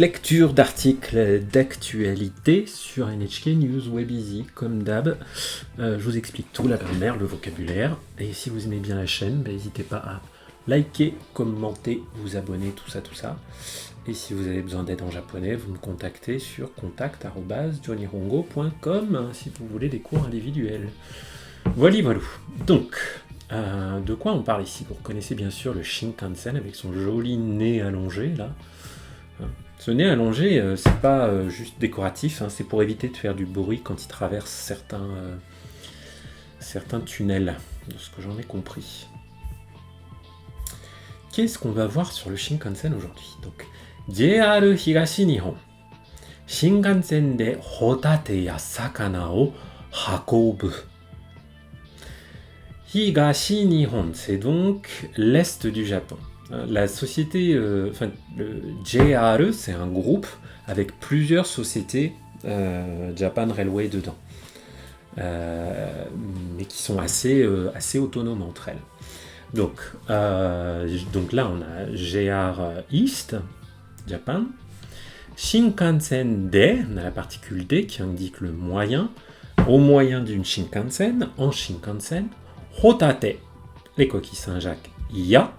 Lecture d'articles d'actualité sur NHK News Webizy, comme d'hab. Je vous explique tout, la grammaire, le vocabulaire. Et si vous aimez bien la chaîne, n'hésitez pas à liker, commenter, vous abonner, tout ça. Et si vous avez besoin d'aide en japonais, vous me contactez sur contact@johnnyhongo.com si vous voulez des cours individuels. Voilà. Donc, de quoi on parle ici? Vous reconnaissez bien sûr le Shinkansen avec son joli nez allongé, là. Ce nez allongé, c'est pas juste décoratif, c'est pour éviter de faire du bruit quand il traverse certains tunnels, de ce que j'en ai compris. Qu'est-ce qu'on va voir sur le Shinkansen aujourd'hui? Donc, JR Higashi Nihon. Shinkansen de hotate ya sakana o hakobu. Higashi Nihon, c'est donc l'est du Japon. La société, le JR, c'est un groupe avec plusieurs sociétés Japan Railway dedans, mais qui sont assez autonomes entre elles. Donc là, on a JR East, Japan. Shinkansen D, on a la particule D qui indique le moyen, au moyen d'une Shinkansen, en Shinkansen. Hotate, les coquilles Saint-Jacques, Ya.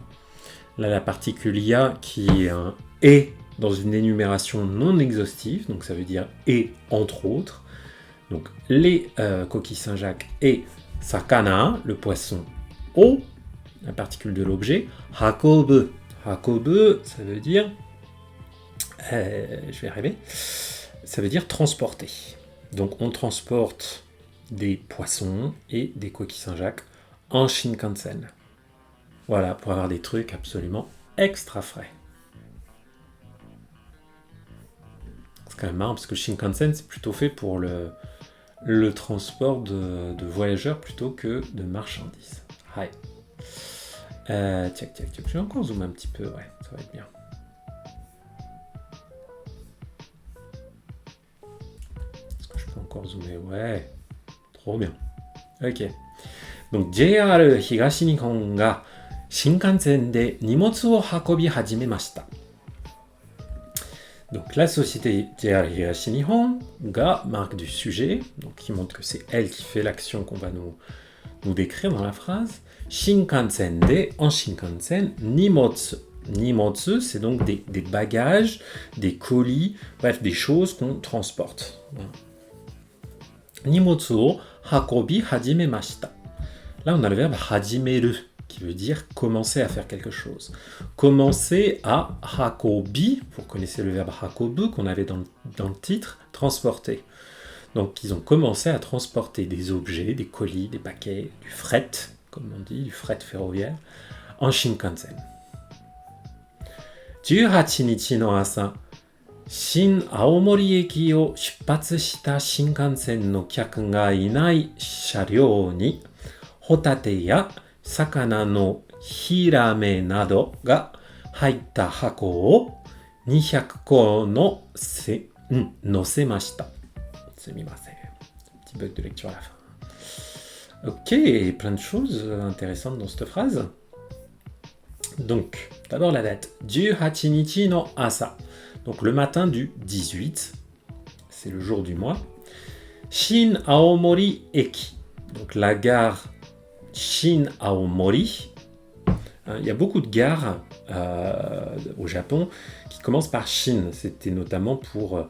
Là, la particule ya qui est un et dans une énumération non exhaustive, donc ça veut dire et entre autres. Donc les coquilles Saint-Jacques et sakana, le poisson, o, la particule de l'objet, hakobu. Hakobu, ça veut dire, je vais arriver, ça veut dire transporter. Donc on transporte des poissons et des coquilles Saint-Jacques en Shinkansen. Voilà, pour avoir des trucs absolument extra frais. C'est quand même marrant parce que Shinkansen, c'est plutôt fait pour le transport de voyageurs plutôt que de marchandises. Hi. Tiens. Je vais encore zoomer un petit peu, ouais, ça va être bien. Est-ce que je peux encore zoomer? Ouais, trop bien. Ok. Donc, JR Higashi Nihon ga Shinkansen de nimotsu o hakobi hajimemashita. Donc la société JR Higashi Nihon ga, marque du sujet, donc qui montre que c'est elle qui fait l'action qu'on va nous décrire dans la phrase. Shinkansen de, en Shinkansen, nimotsu. Nimotsu, c'est donc des bagages, des colis, bref, des choses qu'on transporte. Nimotsu o hakobi hajimemashita. Là, on a le verbe hajimeru, qui veut dire commencer à faire quelque chose. Commencer à hakobi, vous connaissez le verbe hakobu qu'on avait dans le titre, transporter. Donc ils ont commencé à transporter des objets, des colis, des paquets, du fret, comme on dit, du fret ferroviaire, en Shinkansen. 18日の朝、新青森駅を出発した新幹線の客がいない車両に、ホタテや魚のヒラメなどが入った箱を200個の乗せました。すみません。Petit bug de lecture à la fin. Ok, plein de choses intéressantes dans cette phrase. Donc, d'abord la date. 18日の朝. Donc le matin du 18, c'est le jour du mois. Shin Aomori Eki. Donc la gare Shin Aomori. Il y a beaucoup de gares au Japon qui commencent par Shin. C'était notamment pour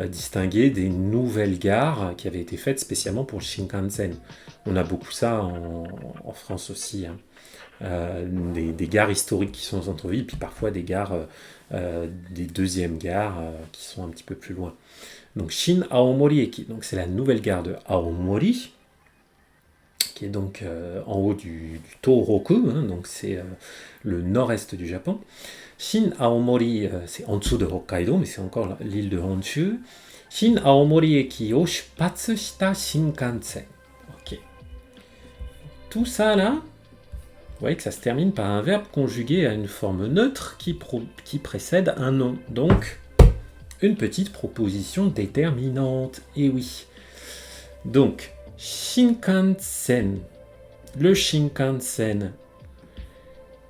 distinguer des nouvelles gares qui avaient été faites spécialement pour le Shinkansen. On a beaucoup ça en France aussi. Des gares historiques qui sont aux centres-villes, puis parfois des gares, des deuxièmes gares qui sont un petit peu plus loin. Donc Shin Aomori Eki. Donc c'est la nouvelle gare de Aomori, qui est donc en haut du Tohoku, donc c'est le nord-est du Japon. Shin Aomori, c'est en dessous de Hokkaido, mais c'est encore l'île de Honshu. Shin Aomori Eki o shupatsu shita Shinkansen. Ok. Tout ça là, vous voyez que ça se termine par un verbe conjugué à une forme neutre qui précède un nom. Donc, une petite proposition déterminante. Et oui. Donc, Shinkansen, le Shinkansen,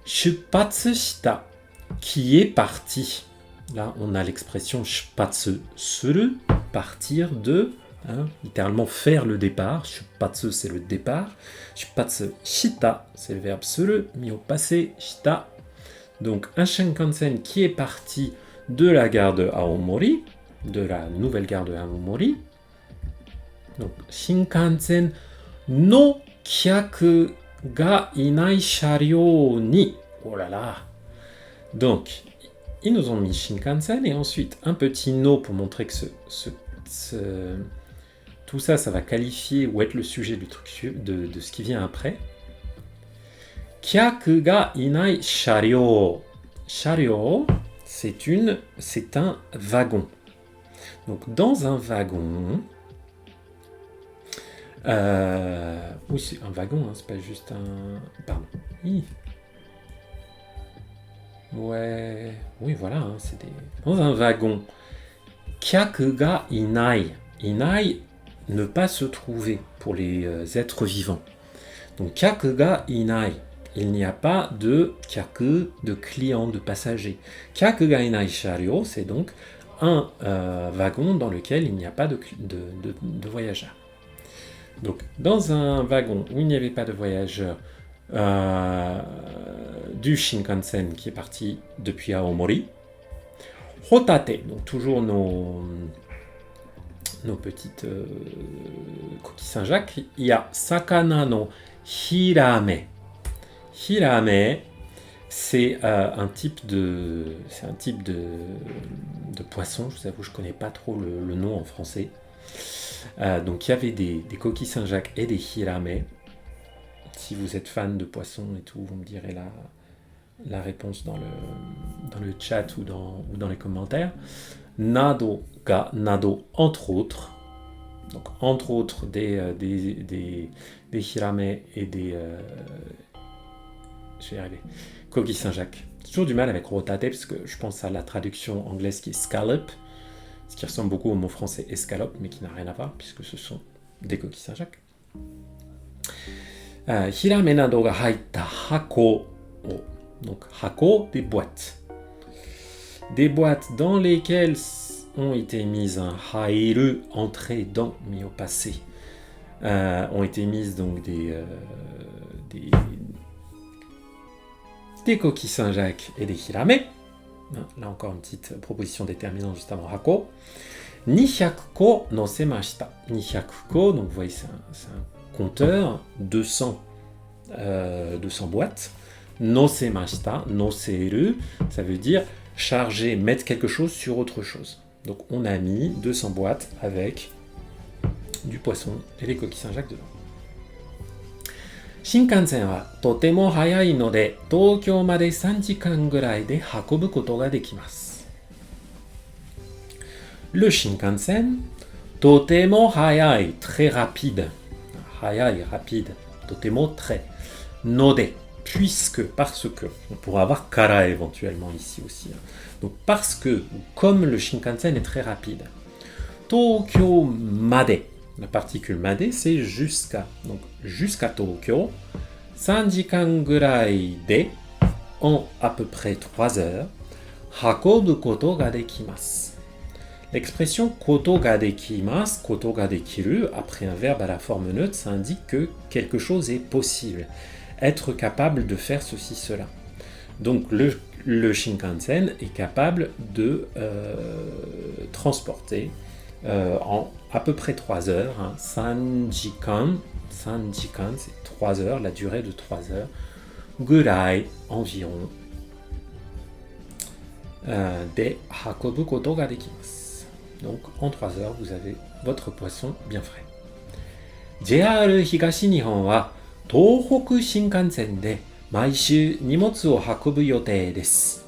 shupatsu shita, qui est parti. Là, on a l'expression shipatsu suru, partir de, littéralement faire le départ. Shipatsu, c'est le départ. Shipatsu shita, c'est le verbe suru, mis au passé, shita. Donc, un Shinkansen qui est parti de la gare de Aomori, de la nouvelle gare de Aomori. Donc, Shinkansen no kyaku ga inai sharyō ni. Oh là là. Donc, ils nous ont mis Shinkansen et ensuite un petit no pour montrer que tout ça, ça va qualifier ou être le sujet du truc de ce qui vient après. Kyaku ga inai sharyō. Sharyō, c'est un wagon. Donc, dans un wagon, oui, c'est un wagon, c'est pas juste un. Pardon. Ouais, oui, voilà, c'est des. Dans un wagon, kyaku ga inai. Inai, ne pas se trouver pour les êtres vivants. Donc, kyaku ga inai. Il n'y a pas de kyaku, de clients, de passagers. Kyaku ga inai sharyō, c'est donc un wagon dans lequel il n'y a pas de voyageurs. Donc, dans un wagon où il n'y avait pas de voyageurs, du Shinkansen qui est parti depuis Aomori, Hotate, donc toujours nos petites coquilles Saint-Jacques, il y a Sakana no Hirame. Hirame, c'est un type de poisson, je vous avoue, je ne connais pas trop le nom en français. Donc il y avait des coquilles Saint-Jacques et des hirame. Si vous êtes fan de poissons et tout, vous me direz la réponse dans le chat ou dans les commentaires. Nado ga nado, entre autres. Donc entre autres des hirame et des je vais y arriver. Coquilles Saint-Jacques. J'ai toujours du mal avec rotate parce que je pense à la traduction anglaise qui est scallop, ce qui ressemble beaucoup au mot français escalope, mais qui n'a rien à voir puisque ce sont des coquilles Saint-Jacques. Hirame nado ga haita hako. Donc hako, des boîtes. Des boîtes dans lesquelles ont été mises un hairu, entrer dans, mis au passé. Ont été mises donc des coquilles Saint-Jacques et des hirame. Là encore une petite proposition déterminante juste avant hako. 200 ko nosemashita. 200 ko, donc vous voyez c'est un compteur, 200 boîtes. Nosemashita, noseru, ça veut dire charger, mettre quelque chose sur autre chose. Donc on a mis 200 boîtes avec du poisson et les coquilles Saint-Jacques dedans. Shinkansen wa totemo hayai node Tokyo made 3 jikan gurai de hakobu koto ga dekimasu. Le Shinkansen, totemo hayai, très rapide. Hayai, rapide. Totemo, très. Node, puisque, parce que. On pourra avoir kara éventuellement ici aussi. Donc parce que, ou comme le Shinkansen est très rapide. Tokyo made. La particule made, c'est jusqu'à. Donc jusqu'à Tokyo. 3 jikan gurai de, en à peu près 3 heures. Hakobu koto ga dekimasu. L'expression koto ga dekimasu, koto ga dekiru, après un verbe à la forme neutre, ça indique que quelque chose est possible. Être capable de faire ceci, cela. Donc le Shinkansen est capable de transporter en à peu près 3 heures. 3 jikan, c'est 3 heures, la durée de 3 heures. Gurai, environ. De hakobu koto ga dekimasu. Donc, en 3 heures, vous avez votre poisson bien frais. JR Higashi Nihon wa Tohoku Shinkansen de maishu nimotsu o hakobu yotei desu.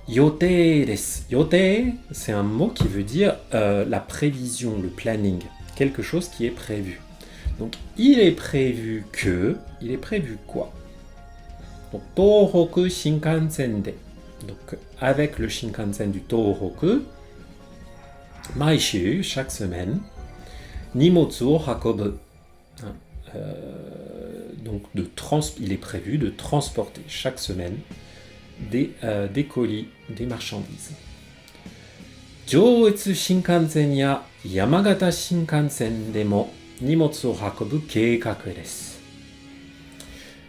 Yotei desu. Yotei, c'est un mot qui veut dire la prévision, le planning, quelque chose qui est prévu. Donc, il est prévu quoi? Donc, Tohoku Shinkansen de. Donc, avec le Shinkansen du Tohoku, maishu, chaque semaine, nimotsu o hakobu. Donc, il est prévu de transporter chaque semaine des colis, des marchandises. 上越新幹線や山形新幹線でも荷物を運ぶ計画です。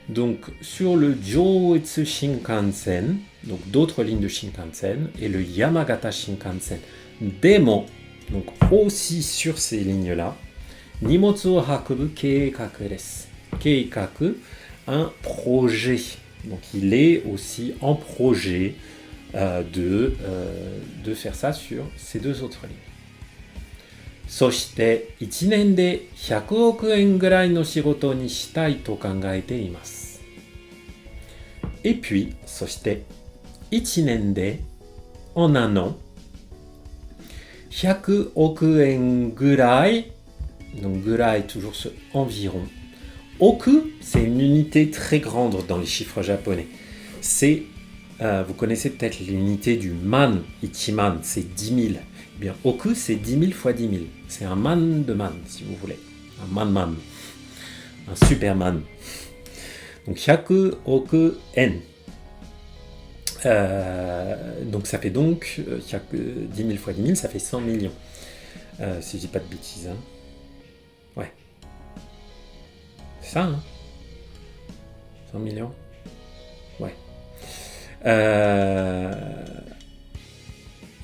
Donc, sur le Jōetsu Shinkansen, donc d'autres lignes de Shinkansen, et le Yamagata Shinkansen, demo, donc aussi sur ces lignes-là, Nimotsu o hakubu keikaku desu. Keikaku, un projet. Donc, il est aussi en projet de faire ça sur ces deux autres lignes. そして1年で100億円ぐらいの仕事にしたいと考えています。Et puis, そして1年で en un an 100億円ぐらい donc ぐらい toujours ce environ. Oku, c'est une unité très grande dans les chiffres japonais. C'est, vous connaissez peut-être l'unité du man, ichiman, c'est 10 000. Eh bien, oku, c'est 10 000 fois 10 000. C'est un man de man, si vous voulez. Un man. Un superman. Donc, 100 oku en. Donc, ça fait donc 10 000 fois 10 000, ça fait 100 millions. Si je dis pas de bêtises. Hein. Ouais. C'est ça, hein 100 millions. Ouais.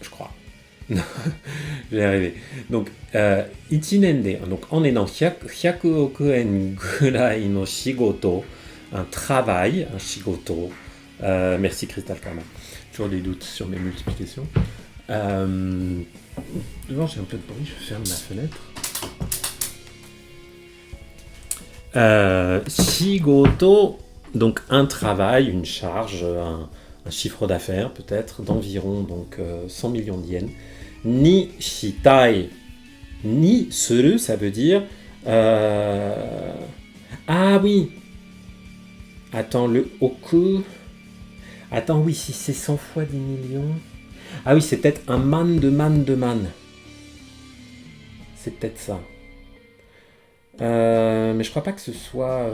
Je crois. Je vais y arriver. Donc, Ichinende, donc en aidant 100 oku en gurai no shigoto, un travail, un shigoto. Merci Crystal Karma. Toujours des doutes sur mes multiplications. Devant, j'ai un peu de bruit, je ferme ma fenêtre. Shigoto, donc un travail, une charge, un chiffre d'affaires peut-être d'environ donc 100 millions d'yens. Ni shitai, ni suru, ça veut dire ah oui. Attends, le oku. Attends, oui, si c'est 100 fois 10 millions. Ah oui, c'est peut-être un man de man. C'est peut-être ça. Mais je crois pas que ce soit.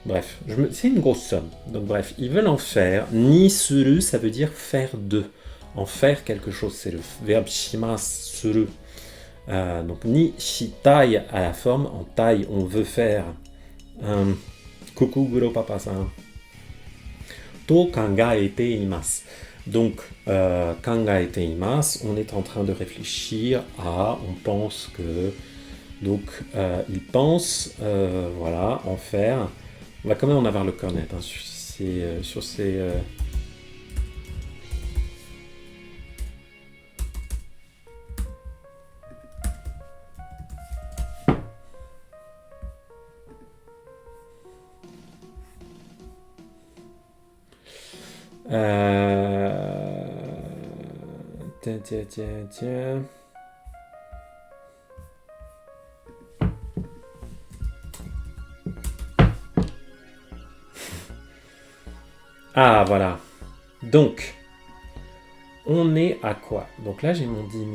Bref, c'est une grosse somme. Donc bref, ils veulent en faire. Ni suru, ça veut dire faire de. En faire quelque chose. C'est le verbe shimas suru. Donc ni shitai à la forme. En taille, on veut faire. Coucou gros papa-san. To kangaete imasu. Donc, kangaete imasu, on est en train de réfléchir à, on pense que, donc, il pense, voilà, en faire. On va quand même en avoir le cœur net hein, sur ces Tiens. Ah, voilà. Donc, on est à quoi? Donc là, j'ai mon 10 000.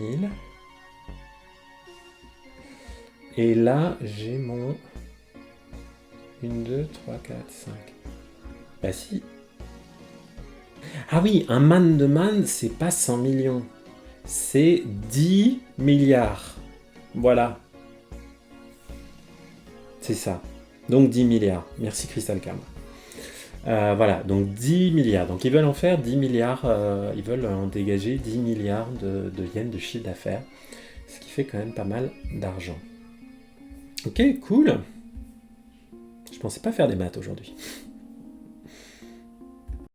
Et là, j'ai mon 1, 2, 3, 4, 5. Bah si. Ah oui, un man de man, c'est pas 100 millions. C'est 10 milliards. Voilà. C'est ça. Donc 10 milliards. Merci Crystal Karma. Voilà, donc 10 milliards. Donc ils veulent en faire 10 milliards, ils veulent en dégager 10 milliards de yens de chiffre d'affaires. Ce qui fait quand même pas mal d'argent. Ok, cool. Je pensais pas faire des maths aujourd'hui.